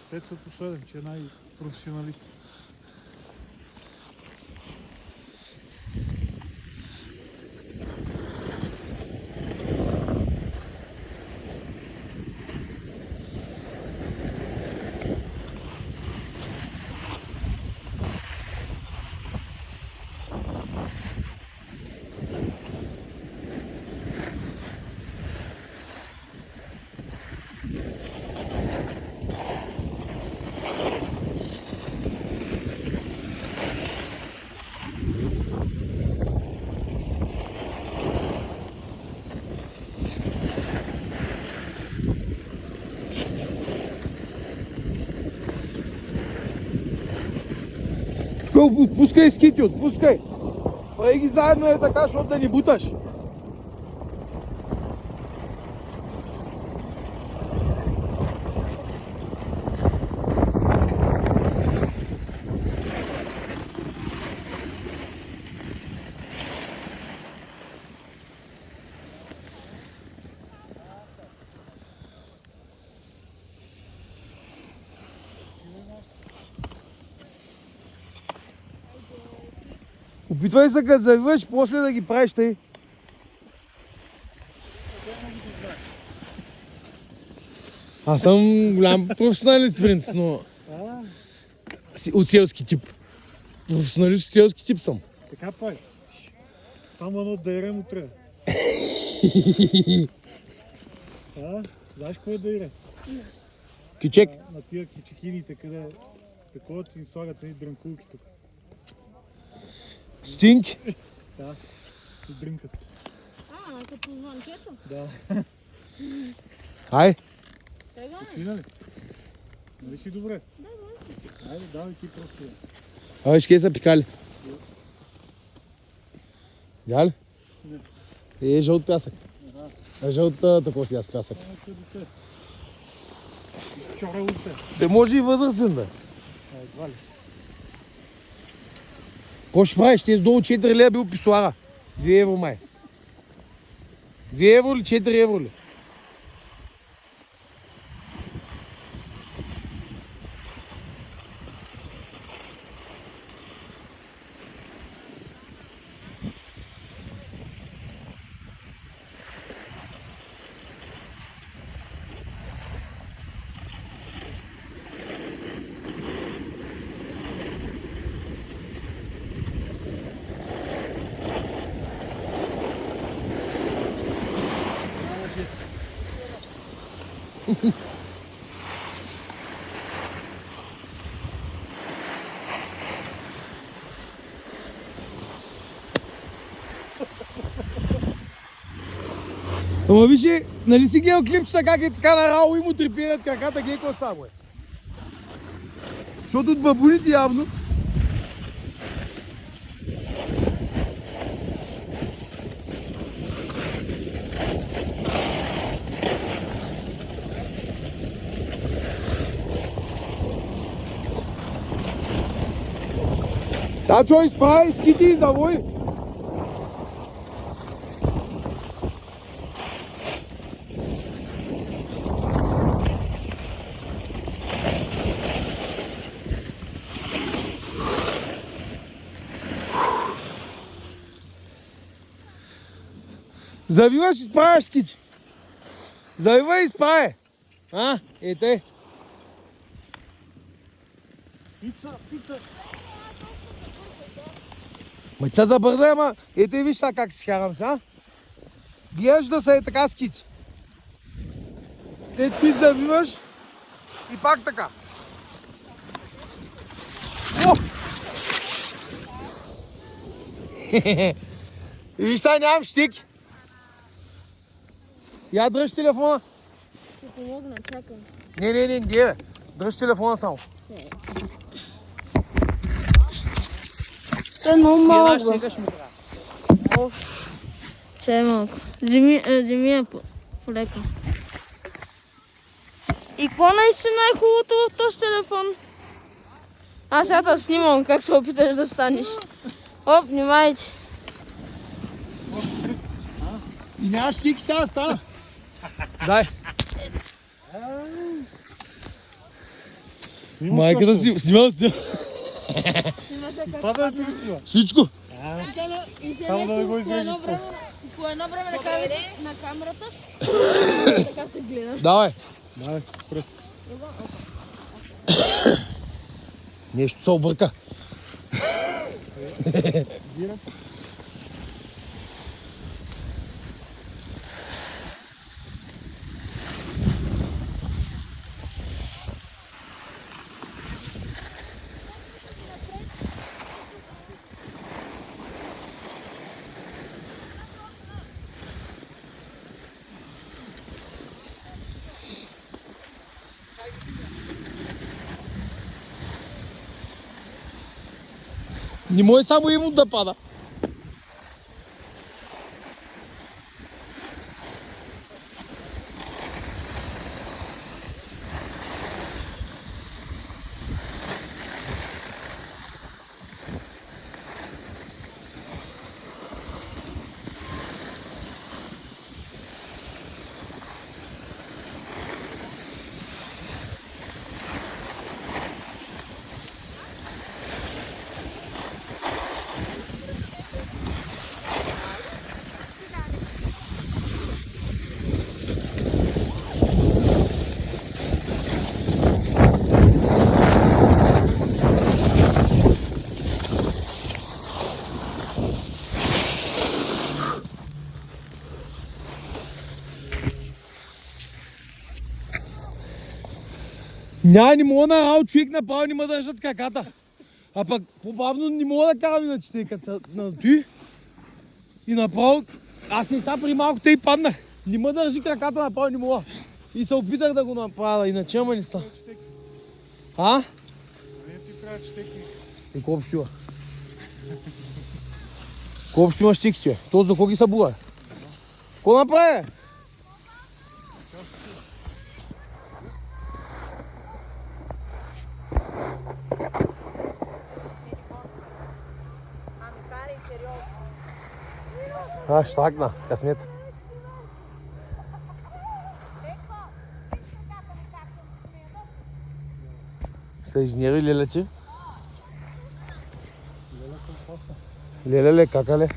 Цецо последен, че е най-професионалист. Отпускай скити, отпускай! Прави ги заедно е така, защото да ни буташ. Опитвай се като завиваш, после да ги правиш тъй. Аз съм голям професионалист, принц, но от селски тип. Професионалист от селски тип съм. Така пай. Само едно дайре му трябва. Знаеш какво е дайре? Кючек. На тия кючекините, къде такова ти слагат едни дрънкулки тук. Стинг. Да, и дрънкат. Като звънчето? Да. Ай. Тега ли? Почина ли? Нали си добре? Да, да. Айде, давай ти просто. Ай, ще са пикали. Видя ли? Не. Е, жълт пясък. Ага. Жълт такова си аз пясък. Чора усе. Те може и възрастен да. Едва ли. Какво ще правиш? Тези долу 4 лева бил писуара. 2 евро май. 2 евро ли? 4 евро ли? Ама вижте, нали си гледал клипчета как е така на Рао и му трепират краката, гледай какво става, бе. Защото от бабуните явно. Тачо, изправи скити и завой. Завиваш и изправяш скити. Завивай и изправя. Е те. Пица. Ма ти се забързай, ама ете виж сега как си карам сега. Гледаш да са е така скити. След това завиваш и пак така. О! И виж сега нямам щик. Я дръж телефона. Ще помогна, чакай. Не, бе. Дръж телефона само. Това е много малко. Една щека ще ми трябва. Че е малко. Вземи я полека. И какво наистина е хубавото в този телефон? Аз сега те снимам как се опиташ да станеш. Оп, внимайте. И нямаш щик, сега стана. Дай. Снимаш Майка да това, си снимал. Снимате как Това да ти го снима. Всичко. Само да не го изрежеш по едно време на камерата, така се гледа. Давай. Давай, пръст. Нещо се обърка. Дирам. Не може само имот да пада. Няма, не мога на рал човек направо не ме държат краката. А пък по-бавно не мога да карам иначе, тъй като на той. И направо, аз не са при малко те и паднах. Не ме държи краката, направо не мога. И се опитах да го направя, иначе ама не ста. А? Не ти трябва четеки. И колко ще има? Колко ще има щеки, бе? То за колко ги са буга? Ко направи? А, штракна, късмет. Са инженери лелечи? Леле, какале?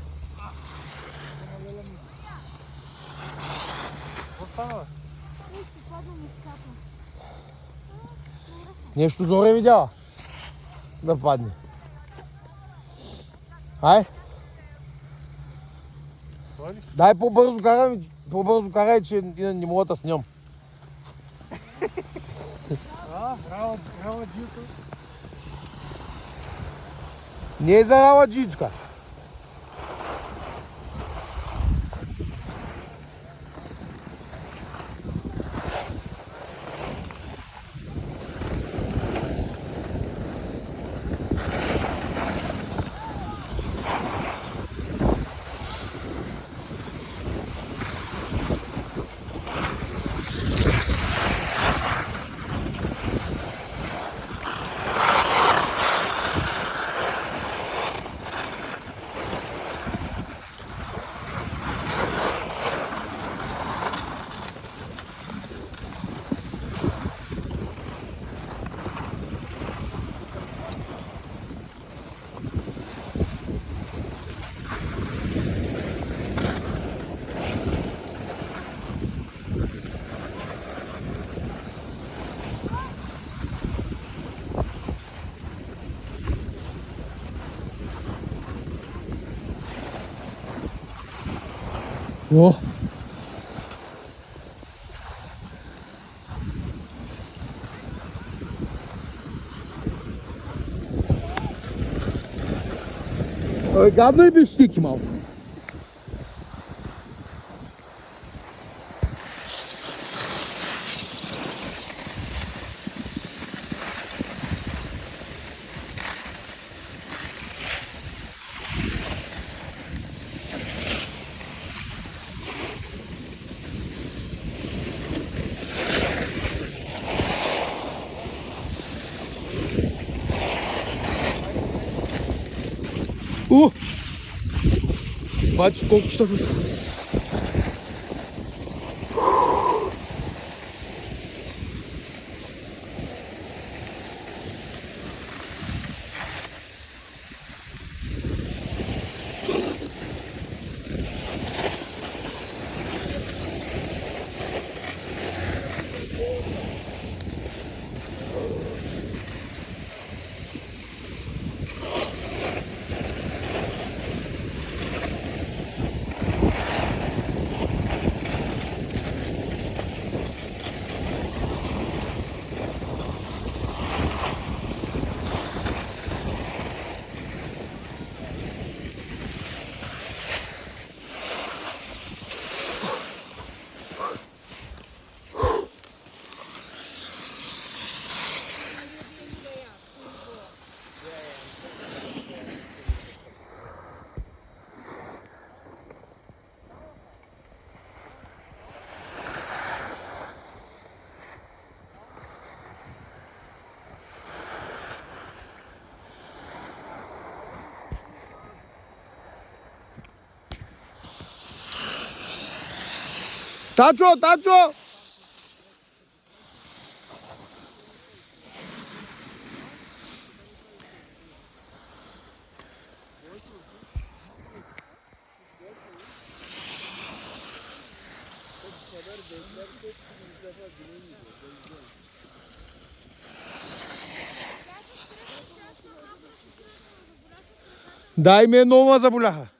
Какво става? Нещо Зоре видяла? Да падне. Ай, Това ли? дай по-бързо карай, че не мога да снимам. Рава джиото. Не е за рава джитка. О! Ой, гадно и без щеки малко. Бачиш колко ще го... Тачо, Тачо! Дай ме нова заболяха.